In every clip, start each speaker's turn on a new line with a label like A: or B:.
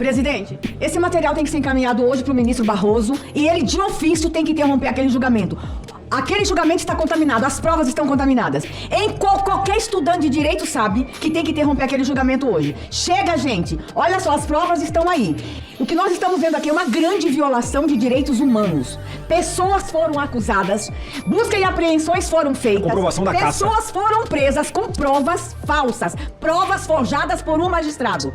A: Presidente, esse material tem que ser encaminhado hoje para o ministro Barroso e ele, de ofício, tem que interromper aquele julgamento. Aquele julgamento está contaminado, as provas estão contaminadas. Qualquer estudante de direito sabe que tem que interromper aquele julgamento hoje. Chega, gente. Olha só, as provas estão aí. O que nós estamos vendo aqui é uma grande violação de direitos humanos. Pessoas foram acusadas, busca e apreensões foram feitas.
B: Comprovação da caça.
A: Pessoas foram presas com provas falsas, provas forjadas por um magistrado.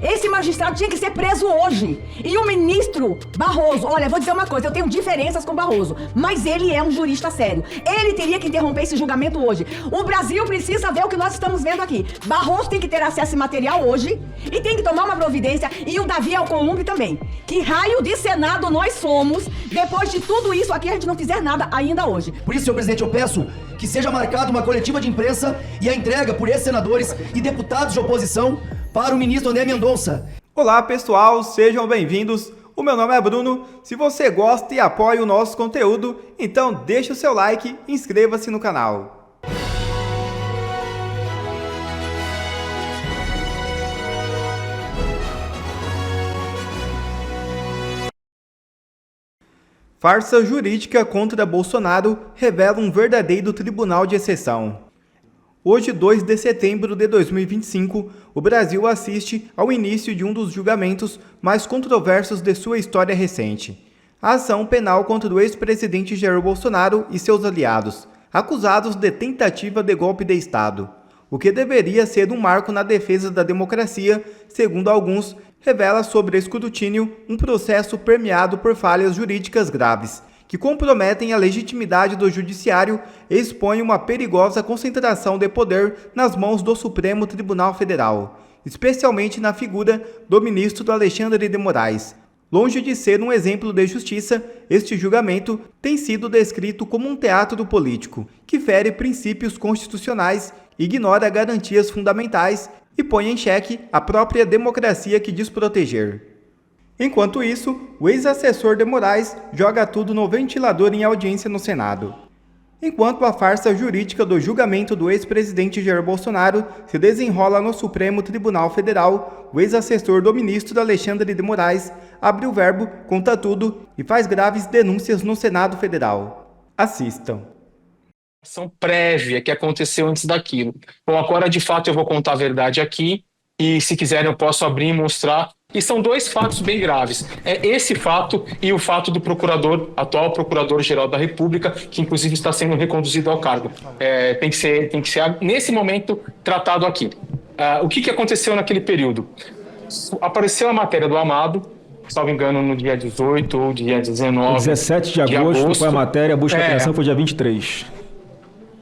A: Esse magistrado tinha que ser preso hoje. E o ministro Barroso, olha, vou dizer uma coisa, eu tenho diferenças com o Barroso, mas ele é um jurista sério. Ele teria que interromper esse julgamento hoje. O Brasil precisa ver o que nós estamos vendo aqui. Barroso tem que ter acesso a esse material hoje e tem que tomar uma providência, e o Davi Alcolumbre também. Que raio de Senado nós somos, depois de tudo isso aqui, a gente não fizer nada ainda hoje.
C: Por isso, senhor presidente, eu peço que seja marcada uma coletiva de imprensa e a entrega por esses senadores e deputados de oposição para o ministro André Mendonça.
D: Olá pessoal, sejam bem-vindos. O meu nome é Bruno. Se você gosta e apoia o nosso conteúdo, então deixa o seu like e inscreva-se no canal. Farsa jurídica contra Bolsonaro revela um verdadeiro tribunal de exceção. Hoje, 2 de setembro de 2025, o Brasil assiste ao início de um dos julgamentos mais controversos de sua história recente. A ação penal contra o ex-presidente Jair Bolsonaro e seus aliados, acusados de tentativa de golpe de Estado. O que deveria ser um marco na defesa da democracia, segundo alguns, revela sobre escrutínio um processo permeado por falhas jurídicas graves, que comprometem a legitimidade do judiciário e expõem uma perigosa concentração de poder nas mãos do Supremo Tribunal Federal, especialmente na figura do ministro Alexandre de Moraes. Longe de ser um exemplo de justiça, este julgamento tem sido descrito como um teatro político, que fere princípios constitucionais, ignora garantias fundamentais e põe em xeque a própria democracia que diz proteger. Enquanto isso, o ex-assessor de Moraes joga tudo no ventilador em audiência no Senado. Enquanto a farsa jurídica do julgamento do ex-presidente Jair Bolsonaro se desenrola no Supremo Tribunal Federal, o ex-assessor do ministro Alexandre de Moraes abre o verbo, conta tudo e faz graves denúncias no Senado Federal. Assistam.
E: Ação prévia que aconteceu antes daquilo. Bom, agora de fato eu vou contar a verdade aqui e se quiserem eu posso abrir e mostrar. E são dois fatos bem graves. É esse fato e o fato do atual procurador-geral da República, que inclusive está sendo reconduzido ao cargo. Tem que ser nesse momento tratado aqui. O que aconteceu naquele período? Apareceu a matéria do Amado, salvo engano, no dia 18 ou dia 19.
B: 17 de agosto foi a matéria, a busca e apreensão foi dia 23.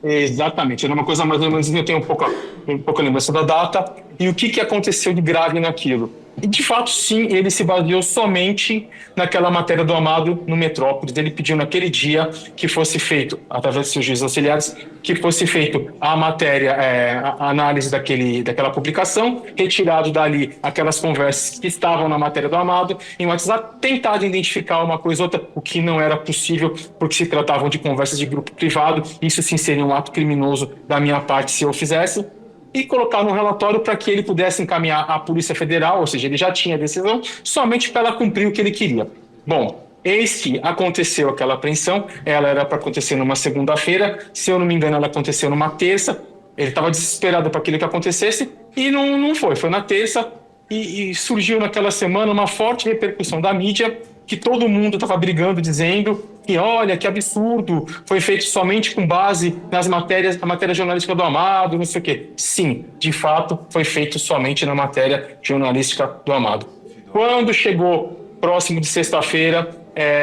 E: Exatamente, era uma coisa mais ou menos, eu tenho um pouco lembrança da data. E o que aconteceu de grave naquilo? E de fato, sim, ele se baseou somente naquela matéria do Amado no Metrópolis. Ele pediu naquele dia que fosse feito, através de seus juízes auxiliares, que fosse feito a matéria, a análise daquela publicação, retirado dali aquelas conversas que estavam na matéria do Amado, em WhatsApp, tentado identificar uma coisa ou outra, o que não era possível, porque se tratavam de conversas de grupo privado. Isso sim seria um ato criminoso da minha parte se eu fizesse. E colocar no relatório para que ele pudesse encaminhar à Polícia Federal, ou seja, ele já tinha a decisão, somente para ela cumprir o que ele queria. Bom, eis que aconteceu aquela apreensão, ela era para acontecer numa segunda-feira, se eu não me engano ela aconteceu numa terça, ele estava desesperado para aquilo que acontecesse, e não foi na terça, e surgiu naquela semana uma forte repercussão da mídia, que todo mundo estava brigando, dizendo que, olha, que absurdo, foi feito somente com base nas matérias, na matéria jornalística do Amado, não sei o quê. Sim, de fato, foi feito somente na matéria jornalística do Amado. Quando chegou próximo de sexta-feira,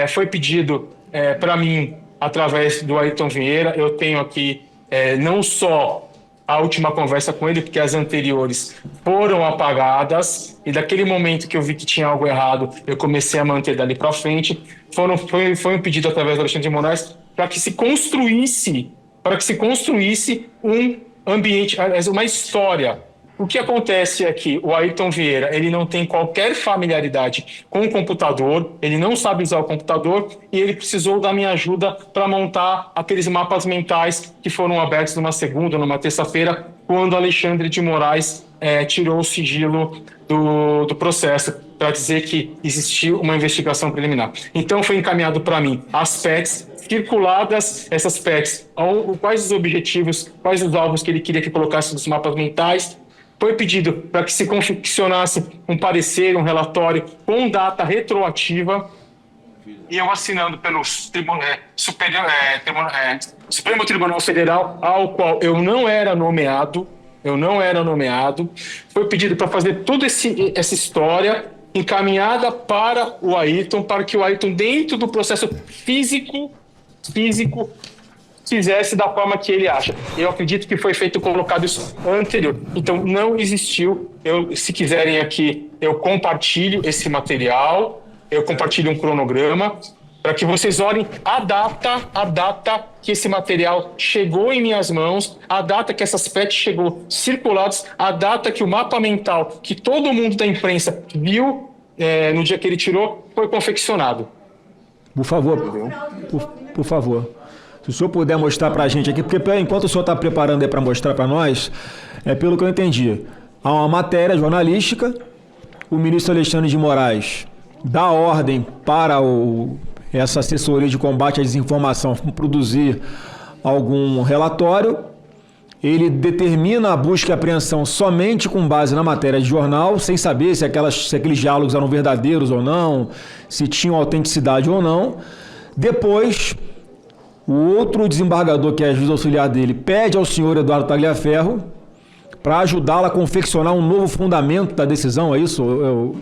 E: foi pedido para mim, através do Ayrton Vieira, eu tenho aqui não só a última conversa com ele, porque as anteriores foram apagadas, e daquele momento que eu vi que tinha algo errado, eu comecei a manter dali para frente. Foi um pedido através do Alexandre de Moraes para que se construísse um ambiente, uma história. O que acontece é que o Ayrton Vieira, ele não tem qualquer familiaridade com o computador, ele não sabe usar o computador e ele precisou da minha ajuda para montar aqueles mapas mentais que foram abertos numa segunda, numa terça-feira, quando Alexandre de Moraes tirou o sigilo do processo. para dizer que existiu uma investigação preliminar. Então foi encaminhado para mim as PECs, circuladas essas PECs, quais os objetivos, quais os alvos que ele queria que colocasse nos mapas mentais. Foi pedido para que se confeccionasse um parecer, um relatório com data retroativa, e eu assinando pelo Supremo Tribunal Federal, ao qual eu não era nomeado, foi pedido para fazer toda essa história encaminhada para o Ayrton, para que o Ayrton, dentro do processo físico, fizesse da forma que ele acha. Eu acredito que foi feito, colocado isso anterior. Então, não existiu. Se quiserem aqui, eu compartilho esse material, eu compartilho um cronograma, para que vocês olhem a data que esse material chegou em minhas mãos, a data que essas PECs chegou circuladas, a data que o mapa mental, que todo mundo da imprensa viu no dia que ele tirou, foi confeccionado.
B: Por favor, por favor. Se o senhor puder mostrar para a gente aqui, porque enquanto o senhor está preparando aí para mostrar para nós, pelo que eu entendi, há uma matéria jornalística, o ministro Alexandre de Moraes dá ordem para essa assessoria de combate à desinformação produzir algum relatório, ele determina a busca e apreensão somente com base na matéria de jornal, sem saber se aqueles diálogos eram verdadeiros ou não, se tinham autenticidade ou não. Depois, o outro desembargador, que é juiz auxiliar dele, pede ao senhor Eduardo Tagliaferro para ajudá-lo a confeccionar um novo fundamento da decisão, é isso?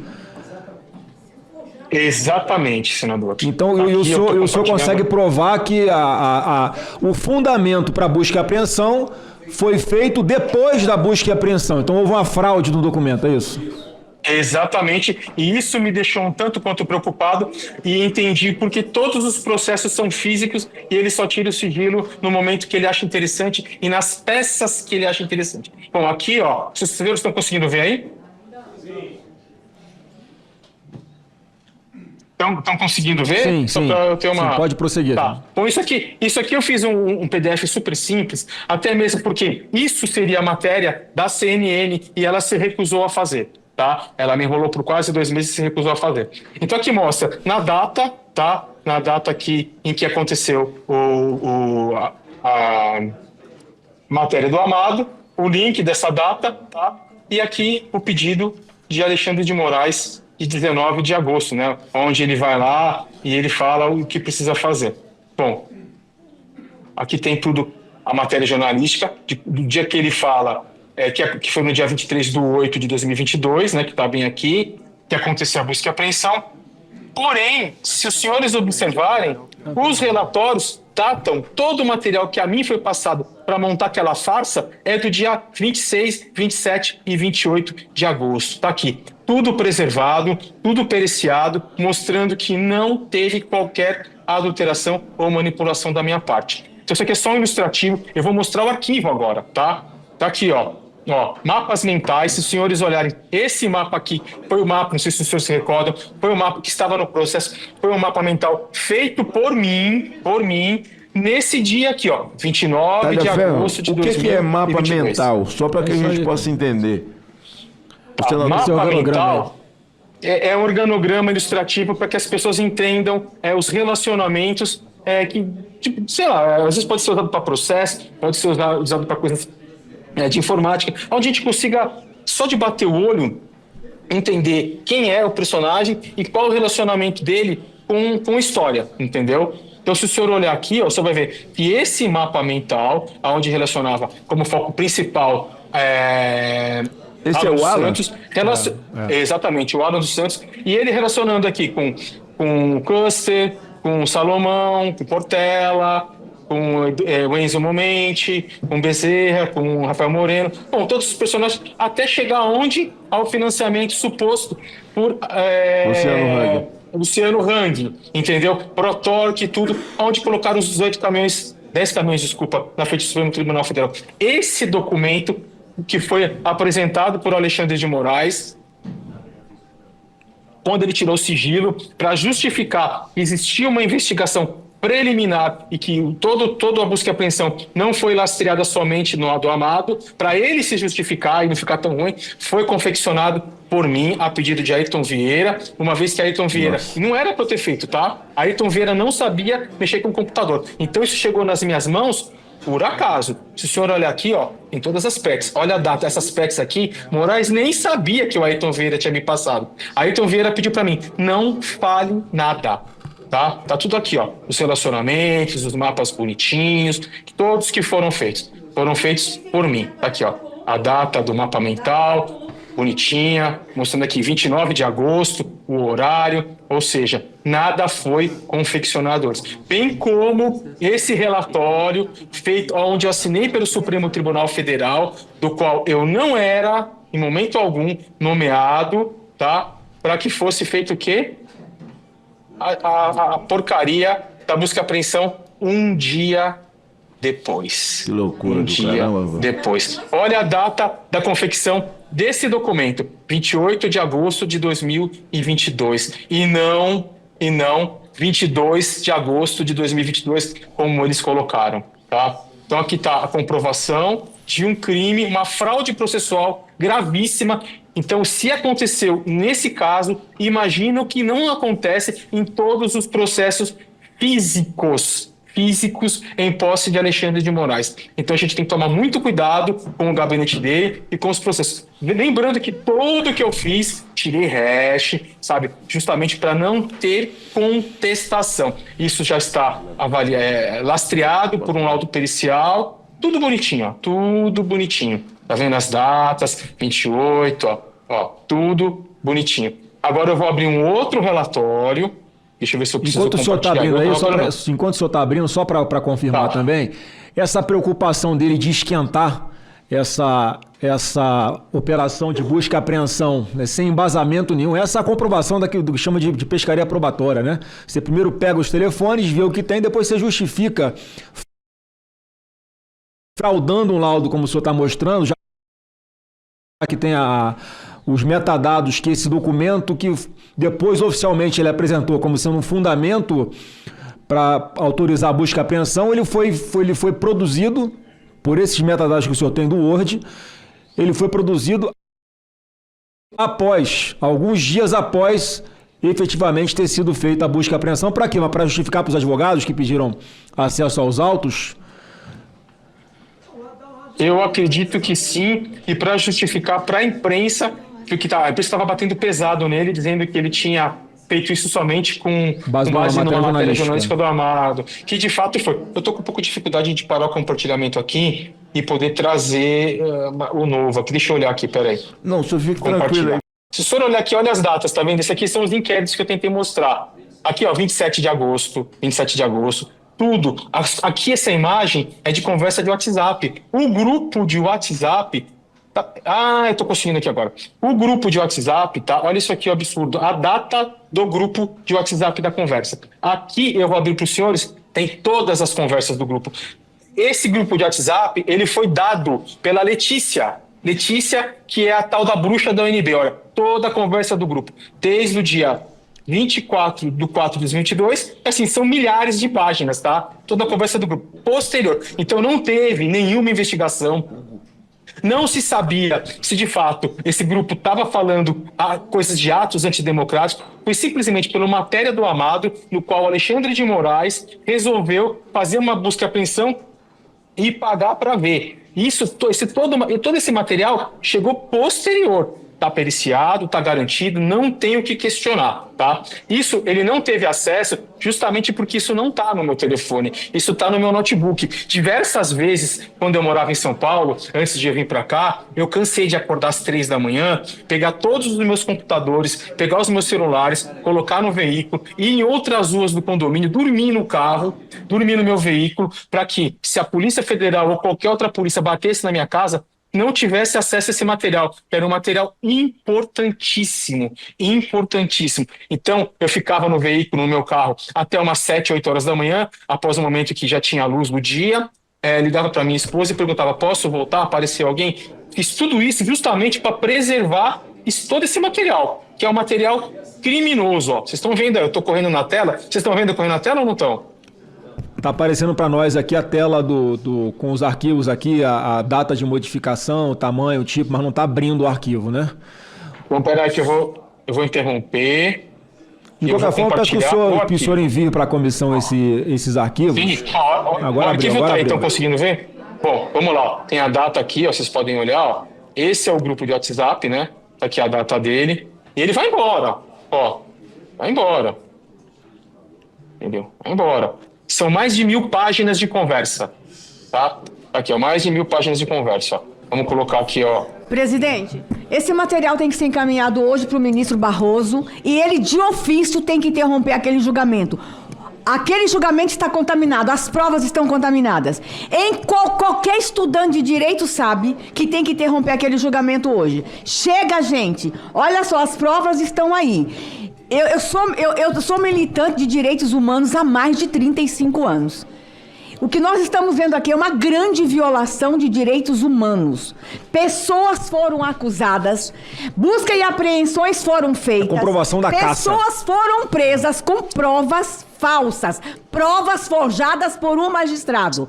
E: Exatamente, senador.
B: Então, o senhor consegue provar que o fundamento para busca e apreensão foi feito depois da busca e apreensão. Então, houve uma fraude no documento, é isso?
E: Exatamente, e isso me deixou um tanto quanto preocupado, e entendi porque todos os processos são físicos e ele só tira o sigilo no momento que ele acha interessante e nas peças que ele acha interessante. Bom, aqui, ó, vocês estão conseguindo ver aí? Estão conseguindo ver?
B: Sim,
E: Só para eu ter uma...
B: Sim, pode prosseguir.
E: Tá. Bom, isso aqui eu fiz um PDF super simples, até mesmo porque isso seria a matéria da CNN e ela se recusou a fazer, tá? Ela me enrolou por quase 2 meses e se recusou a fazer. Então aqui mostra, na data, tá? Na data aqui em que aconteceu a matéria do Amado, o link dessa data, tá? E aqui o pedido de Alexandre de Moraes, de 19 de agosto, né? Onde ele vai lá e ele fala o que precisa fazer. Bom, aqui tem tudo, a matéria jornalística, do dia que ele fala, que foi no dia 23/8 de 2022, né? Que está bem aqui, que aconteceu a busca e apreensão. Porém, se os senhores observarem, os relatórios datam todo o material que a mim foi passado para montar aquela farsa é do dia 26, 27 e 28 de agosto. Está aqui. Tudo preservado, tudo periciado, mostrando que não teve qualquer adulteração ou manipulação da minha parte. Então isso aqui é só um ilustrativo. Eu vou mostrar o arquivo agora, tá? Tá aqui, ó. Mapas mentais. Se os senhores olharem, esse mapa aqui foi o mapa, não sei se os senhores se recordam, foi o mapa que estava no processo, foi um mapa mental feito por mim, nesse dia aqui, ó, 29 de agosto de 2022.
F: O que é mapa mental? Só para que a gente possa entender.
E: Mapa mental é um organograma ilustrativo para que as pessoas entendam os relacionamentos que, tipo, sei lá, às vezes pode ser usado para processo, pode ser usado para coisas de informática, onde a gente consiga, só de bater o olho, entender quem é o personagem e qual o relacionamento dele com a história, entendeu? Então, se o senhor olhar aqui, ó, você vai ver que esse mapa mental, onde relacionava como foco principal
F: esse é o Alan?
E: Santos, exatamente, o Alan dos Santos, e ele relacionando aqui com o Custer, com o Salomão, com o Portela, com o Enzo Momenti, com o Bezerra, com o Rafael Moreno, bom, todos os personagens, até chegar onde? Ao financiamento suposto por Luciano Hang, entendeu? Protorque e tudo, onde colocaram os 10 caminhões, na frente do Supremo Tribunal Federal. Esse documento que foi apresentado por Alexandre de Moraes, quando ele tirou o sigilo, para justificar que existia uma investigação preliminar e que toda a busca e apreensão não foi lastreada somente no do Amado, para ele se justificar e não ficar tão ruim, foi confeccionado por mim, a pedido de Ayrton Vieira, uma vez que Ayrton Vieira não era para eu ter feito, tá? Ayrton Vieira não sabia mexer com o computador. Então isso chegou nas minhas mãos por acaso. Se o senhor olhar aqui, ó, em todas as PECs, olha a data, essas PECs aqui, Moraes nem sabia que o Ayrton Vieira tinha me passado. Ayrton Vieira pediu para mim, não fale nada. Tá tudo aqui, ó. Os relacionamentos, os mapas bonitinhos, todos que foram feitos por mim. Tá aqui, ó. A data do mapa mental, bonitinha, mostrando aqui 29 de agosto, o horário, ou seja, nada foi confeccionado antes. Bem como esse relatório feito, onde eu assinei pelo Supremo Tribunal Federal, do qual eu não era, em momento algum, nomeado, tá? Para que fosse feito o quê? A porcaria da busca e apreensão um dia depois.
F: Que loucura
E: um
F: do
E: dia
F: caramba.
E: depois. Olha a data da confecção desse documento, 28 de agosto de 2022. E não 22 de agosto de 2022, como eles colocaram, tá? Então aqui está a comprovação de um crime, uma fraude processual gravíssima. Então, se aconteceu nesse caso, imagina o que não acontece em todos os processos físicos em posse de Alexandre de Moraes. Então, a gente tem que tomar muito cuidado com o gabinete dele e com os processos. Lembrando que tudo que eu fiz, tirei hash, sabe? Justamente para não ter contestação. Isso já está lastreado por um laudo pericial. Tudo bonitinho, ó. Tudo bonitinho. Tá vendo as datas? 28, ó. Tudo bonitinho. Agora eu vou abrir um outro relatório. Deixa eu ver se eu preciso
B: Enquanto o senhor está abrindo aí, enquanto o senhor está abrindo, só para confirmar também, essa preocupação dele de esquentar essa operação de busca e apreensão, né, sem embasamento nenhum, essa é a comprovação daquilo que chama de pescaria probatória, né? Você primeiro pega os telefones, vê o que tem, depois você justifica fraudando um laudo, como o senhor está mostrando, já que tem os metadados que esse documento, que depois oficialmente ele apresentou como sendo um fundamento para autorizar a busca e apreensão, ele foi produzido por esses metadados que o senhor tem do Word, ele foi produzido alguns dias após efetivamente ter sido feita a busca e apreensão. Para quê? Para justificar para os advogados que pediram acesso aos autos?
E: Eu acredito que sim, e para justificar para a imprensa, que a imprensa estava batendo pesado nele, dizendo que ele tinha feito isso somente com base numa matéria jornalística do Amado, que de fato foi. Eu estou com um pouco de dificuldade de parar o compartilhamento aqui e poder trazer o novo aqui. Deixa eu olhar aqui, peraí.
F: Não, o senhor fica tranquilo aí.
E: Se o senhor olhar aqui, olha as datas, tá vendo? Esses aqui são os inquéritos que eu tentei mostrar. Aqui, ó, 27 de agosto. Tudo. Aqui essa imagem é de conversa de WhatsApp. O grupo de WhatsApp... eu tô conseguindo aqui agora. O grupo de WhatsApp, tá? Olha isso aqui, o absurdo. A data do grupo de WhatsApp da conversa. Aqui eu vou abrir para os senhores, tem todas as conversas do grupo. Esse grupo de WhatsApp, ele foi dado pela Letícia. Letícia, que é a tal da bruxa da UNB. Olha, toda a conversa do grupo. Desde o dia 24 de 4 de 2022, assim, são milhares de páginas, tá? Toda a conversa do grupo. Posterior. Então não teve nenhuma investigação. Não se sabia se, de fato, esse grupo estava falando coisas de atos antidemocráticos. Foi simplesmente pela matéria do Amado, no qual Alexandre de Moraes resolveu fazer uma busca e apreensão e pagar para ver. Todo esse material chegou posterior. Está periciado, está garantido, não tem o que questionar, tá? Isso ele não teve acesso justamente porque isso não está no meu telefone, isso está no meu notebook. Diversas vezes, quando eu morava em São Paulo, antes de eu vir para cá, eu cansei de acordar às 3 da manhã, pegar todos os meus computadores, pegar os meus celulares, colocar no veículo, ir em outras ruas do condomínio, dormir no carro, dormir no meu veículo, para que, se a Polícia Federal ou qualquer outra polícia batesse na minha casa, não tivesse acesso a esse material, que era um material importantíssimo. Então, eu ficava no veículo, no meu carro, até umas 7, 8 horas da manhã, após o momento que já tinha luz do dia, ligava para minha esposa e perguntava, posso voltar? Apareceu alguém? Fiz tudo isso justamente para preservar todo esse material, que é um material criminoso. Ó. Vocês estão vendo, eu estou correndo na tela? Vocês estão vendo eu correndo na tela ou não estão?
B: Está aparecendo para nós aqui a tela com os arquivos aqui, a data de modificação, o tamanho, o tipo, mas não está abrindo o arquivo, né?
E: Então, peraí que eu vou interromper.
B: De qualquer forma, peço que o senhor envie para a comissão esses arquivos.
E: Sim, o arquivo está aí, estão conseguindo ver? Bom, vamos lá. Tem a data aqui, ó, vocês podem olhar. Ó. Esse é o grupo de WhatsApp, né? Tá aqui a data dele. E ele vai embora, ó. Vai embora. Entendeu? Vai embora. São mais de 1000 páginas de conversa, tá? Aqui, ó, mais de 1000 páginas de conversa, ó. Vamos colocar aqui, ó.
A: Presidente, esse material tem que ser encaminhado hoje para o ministro Barroso e ele, de ofício, tem que interromper aquele julgamento. Aquele julgamento está contaminado, as provas estão contaminadas. Qualquer estudante de direito sabe que tem que interromper aquele julgamento hoje. Chega, gente. Olha só, as provas estão aí. Eu sou militante de direitos humanos há mais de 35 anos. O que nós estamos vendo aqui é uma grande violação de direitos humanos. Pessoas foram acusadas, busca e apreensões foram feitas.
B: A comprovação da caça.
A: Pessoas foram presas com provas falsas, provas forjadas por um magistrado.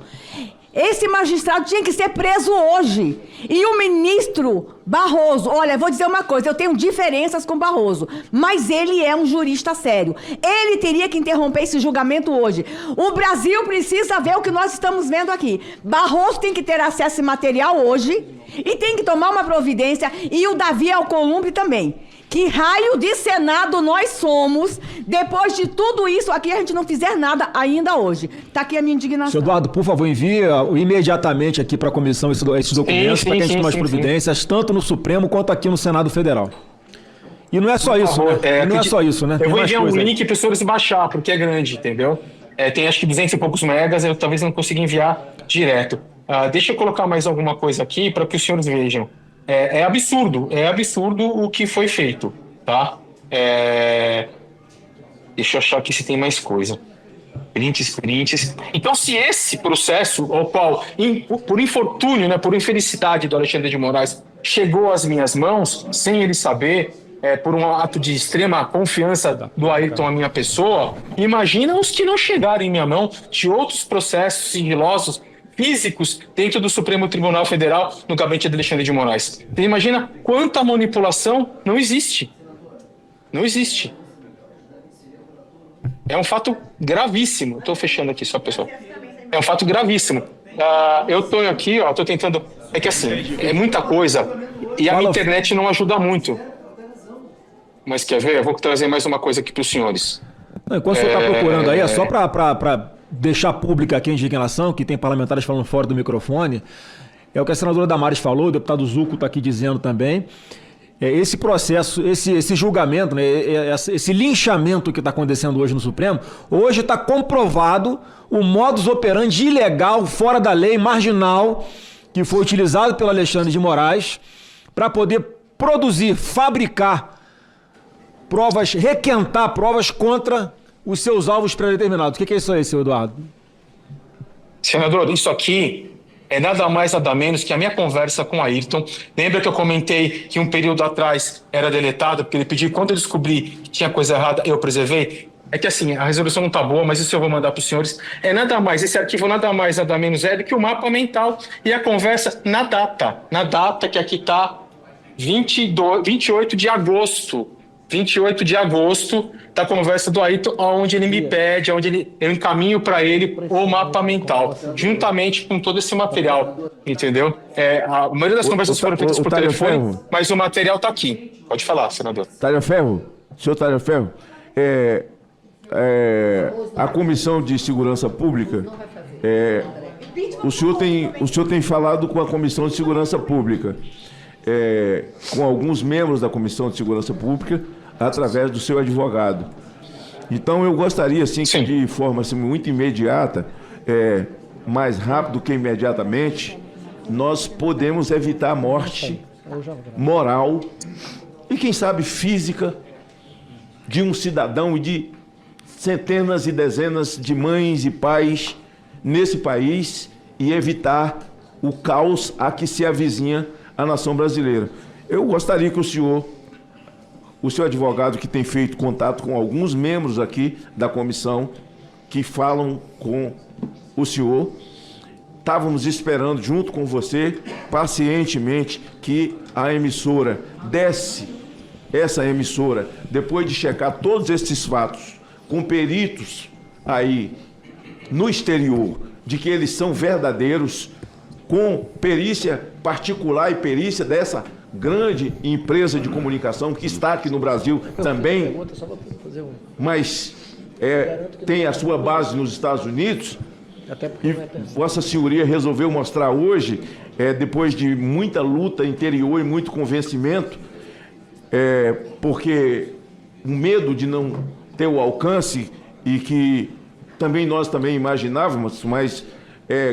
A: Esse magistrado tinha que ser preso hoje. E o ministro Barroso, olha, vou dizer uma coisa, eu tenho diferenças com Barroso, mas ele é um jurista sério. Ele teria que interromper esse julgamento hoje. O Brasil precisa ver o que nós estamos vendo aqui. Barroso tem que ter acesso a esse material hoje e tem que tomar uma providência, e o Davi Alcolumbre também. Que raio de Senado nós somos, depois de tudo isso aqui, a gente não fizer nada ainda hoje. Tá aqui a minha indignação.
B: Senhor Eduardo, por favor, envie imediatamente aqui para a comissão esses documentos para que a gente tome as providências, tanto no Supremo quanto aqui no Senado Federal. E não é só isso, né? Não é só isso, né?
E: Eu vou enviar um link para os senhores baixar, porque é grande, entendeu? Tem acho que 200 e poucos megas, eu talvez não consiga enviar direto. Deixa eu colocar mais alguma coisa aqui para que os senhores vejam. É absurdo o que foi feito, tá? Deixa eu achar aqui se tem mais coisa. Prints. Então, se esse processo, ao qual, por infortúnio, né, por infelicidade do Alexandre de Moraes, chegou às minhas mãos, sem ele saber, por um ato de extrema confiança do Ayrton à minha pessoa, imagina os que não chegaram em minha mão de outros processos sigilosos, físicos, dentro do Supremo Tribunal Federal, no gabinete de Alexandre de Moraes. Você imagina quanta manipulação não existe. Não existe. É um fato gravíssimo. Estou fechando aqui só, pessoal. É um fato gravíssimo. Eu estou aqui, estou tentando... É que assim, é muita coisa e a internet não ajuda muito. Mas quer ver? Eu vou trazer mais uma coisa aqui para os senhores.
B: Enquanto o senhor está procurando aí, é só para deixar pública aqui a indignação, que tem parlamentares falando fora do microfone, é o que a senadora Damares falou, o deputado Zucco está aqui dizendo também. Esse processo, esse julgamento, né, esse linchamento que está acontecendo hoje no Supremo, hoje está comprovado o modus operandi ilegal, fora da lei, marginal, que foi utilizado pelo Alexandre de Moraes para poder produzir, fabricar provas, requentar provas contra os seus alvos pré-determinados. O que é isso aí, senhor Eduardo?
E: Senador, isso aqui é nada mais, nada menos que a minha conversa com o Ayrton. Lembra que eu comentei que um período atrás era deletado, porque ele pediu, quando eu descobri que tinha coisa errada, eu preservei? É que assim, a resolução não está boa, mas isso eu vou mandar para os senhores. Nada mais, esse arquivo nada mais, nada menos do que o mapa mental e a conversa na data que aqui está 28 de agosto. 28 de agosto, da conversa do Ayrton, onde ele me pede, onde eu encaminho para ele o mapa mental, juntamente com todo esse material, entendeu? A maioria das conversas foram feitas por telefone, mas o material está aqui. Pode falar, senador.
F: Talhaferro, senhor Talhaferro, a Comissão de Segurança Pública, o senhor tem falado com a Comissão de Segurança Pública, com alguns membros da Comissão de Segurança Pública, através do seu advogado. Então, eu gostaria, assim, que de forma assim, muito imediata, mais rápido que imediatamente, nós podemos evitar a morte moral e, quem sabe, física de um cidadão e de centenas e dezenas de mães e pais nesse país e evitar o caos a que se avizinha a nação brasileira. Eu gostaria que o seu advogado, que tem feito contato com alguns membros aqui da comissão, que falam com o senhor, estávamos esperando, junto com você, pacientemente, que a emissora desse essa emissora, depois de checar todos esses fatos com peritos aí no exterior, de que eles são verdadeiros, com perícia particular e perícia dessa grande empresa de comunicação que está aqui no Brasil também, mas tem a sua base nos Estados Unidos, e Vossa Senhoria resolveu mostrar hoje, depois de muita luta interior e muito convencimento, porque o medo de não ter o alcance e que nós também imaginávamos, mas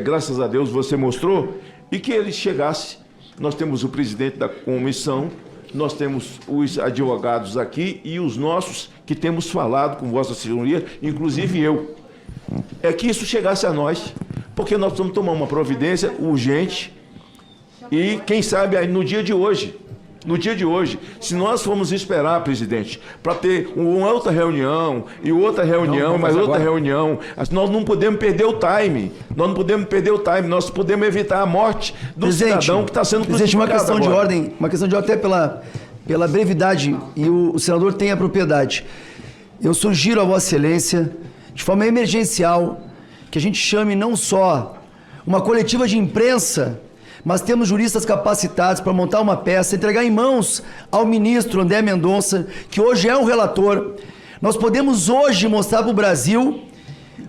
F: graças a Deus você mostrou, e que ele chegasse. Nós temos o presidente da comissão, nós temos os advogados aqui e os nossos que temos falado com Vossa Senhoria, inclusive eu. É que isso chegasse a nós, porque nós precisamos tomar uma providência urgente e, quem sabe, aí no dia de hoje, se nós formos esperar, presidente, para ter uma outra reunião, e outra reunião, mais outra reunião, nós não podemos perder o time. Nós podemos evitar a morte do cidadão que está sendo crucificado.
C: Existe uma questão de ordem, até pela brevidade, e o senador tem a propriedade. Eu sugiro a Vossa Excelência, de forma emergencial, que a gente chame não só uma coletiva de imprensa, mas temos juristas capacitados para montar uma peça, entregar em mãos ao ministro André Mendonça, que hoje é um relator. Nós podemos hoje mostrar para o Brasil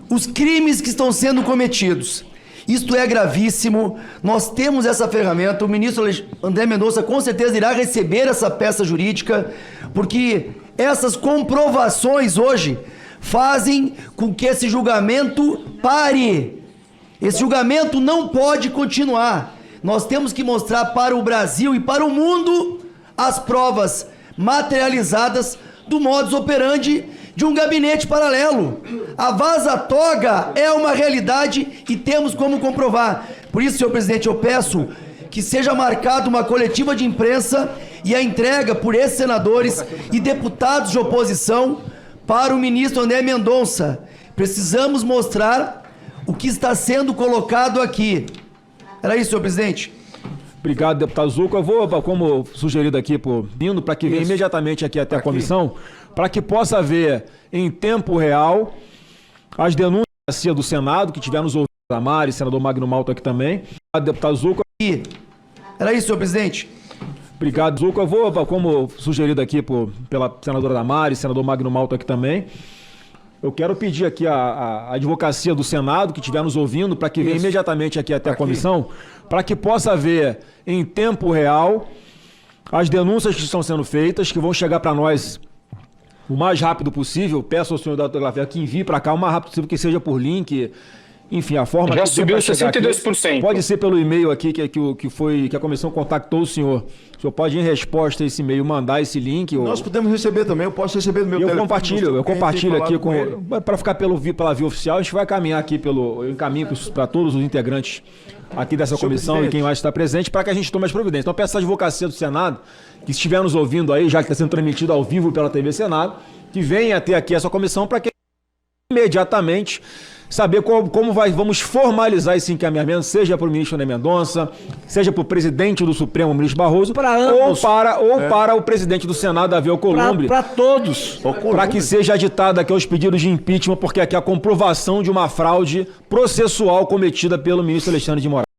C: os crimes que estão sendo cometidos. Isto é gravíssimo, nós temos essa ferramenta, o ministro André Mendonça com certeza irá receber essa peça jurídica, porque essas comprovações hoje fazem com que esse julgamento pare. Esse julgamento não pode continuar. Nós temos que mostrar para o Brasil e para o mundo as provas materializadas do modus operandi de um gabinete paralelo. A vaza-toga é uma realidade e temos como comprovar. Por isso, senhor presidente, eu peço que seja marcada uma coletiva de imprensa e a entrega por esses senadores e deputados de oposição para o ministro André Mendonça. Precisamos mostrar o que está sendo colocado aqui. Era isso, senhor presidente.
B: Obrigado, deputado Zucco. Eu vou, como sugerido aqui por Nino, para que venha imediatamente aqui até a comissão, para que possa ver em tempo real as denúncias do Senado, que tivermos ouvido a Mari, senador Magno Malta aqui também. Obrigado, deputado Zucco.
C: Era isso, senhor presidente.
B: Obrigado, Zucco. Eu vou, como sugerido aqui pela senadora Damares, senador Magno Malta aqui também. Eu quero pedir aqui a advocacia do Senado, que estiver nos ouvindo, para que venha imediatamente aqui até a comissão, para que possa ver em tempo real as denúncias que estão sendo feitas, que vão chegar para nós o mais rápido possível. Peço ao senhor doutor Glaver que envie para cá o mais rápido possível, que seja por link, enfim, a forma...
E: Já subiu 62%.
B: Pode ser pelo e-mail aqui que a comissão contactou o senhor. O senhor pode, em resposta a esse e-mail, mandar esse link.
F: Nós podemos receber também, eu posso receber no meu telefone.
B: Eu compartilho aqui para ficar pela via oficial. A gente vai caminhar aqui eu encaminho para todos os integrantes aqui dessa comissão e quem mais está presente, para que a gente tome as providências. Então, peço a advocacia do Senado, que estiver nos ouvindo aí, já que está sendo transmitido ao vivo pela TV Senado, que venha até aqui essa comissão para que imediatamente saber como vamos formalizar esse encaminhamento, seja para o ministro André Mendonça, seja para o presidente do Supremo, ministro Barroso, para o presidente do Senado, Davi Alcolumbre.
G: Para todos.
B: Para que seja aditado aqui os pedidos de impeachment, porque aqui é a comprovação de uma fraude processual cometida pelo ministro Alexandre de Moraes.